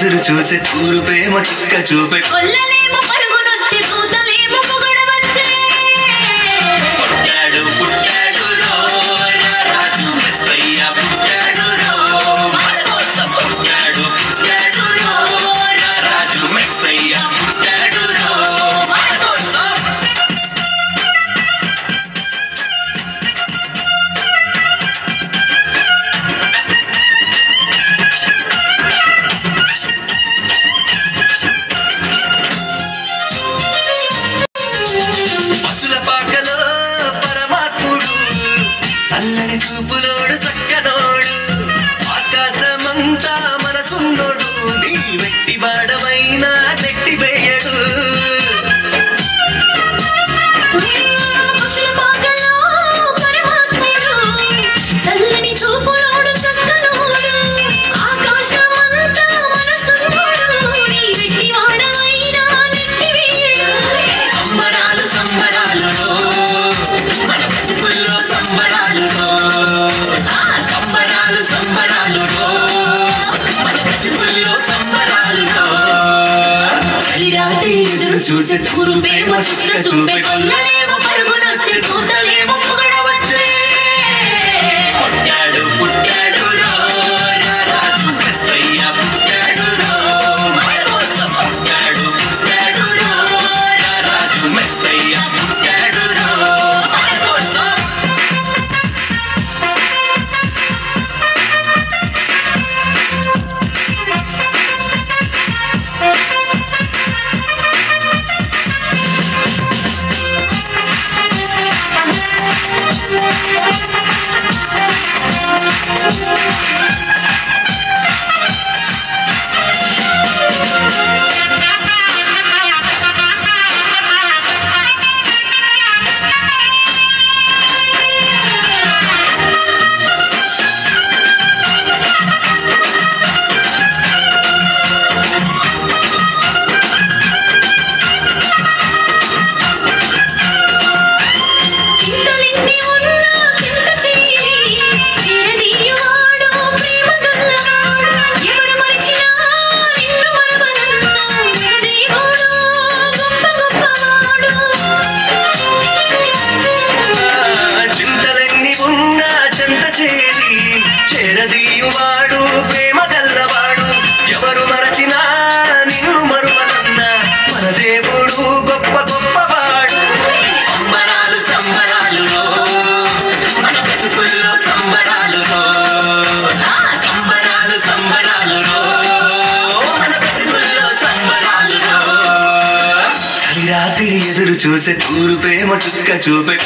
ఎదురు చూసే తూరుపేమో చుక్క చూపే కొల్లలేమో పరుగునొచ్చి దూతలేమో పొగడవచ్చే పుట్టాడు పుట్టాడు రో రాజు మెస్సయ్య పుట్టాడు రో మన కోసం పుట్టాడు పుట్టాడు రో రాజు మెస్సయ్య పుట్టాడు రో మన కోసం చల్లని చూపులోడు చక్కనోడు ఆకాశమంతా మనసున్నోడు నీ వెట్టి బాడమైనా నెట్టి వేయడు ఎదురు చూసే తూరుపేమో చుక్క చూపే కొల్లలేమో పరుగునొచ్చే దూతలేమో పొగడవచ్చే పుట్టాడు పుట్టాడు రో రాజు మెస్సయ్య పుట్టాడు రో మన కోసం పుట్టాడు పుట్టాడు రో రాజు మెస్సయ్య పుట్టాడు రో మన కోసం చేరదీయువాడు ప్రేమ గల్లవాడు ఎవరు మరచినా నిన్ను మరువనన్న మన దేవుడు గొప్ప గొప్పవాడు సంబరాలు సంబరాలులో మన బ్రతుకుల్లో సంబరాలులో సంబరాలు సంబరాలులో మన బ్రతుకుల్లో సంబరాలులో చలి రాత్రి ఎదురు చూసే తూరుపేమో చుక్క చూపే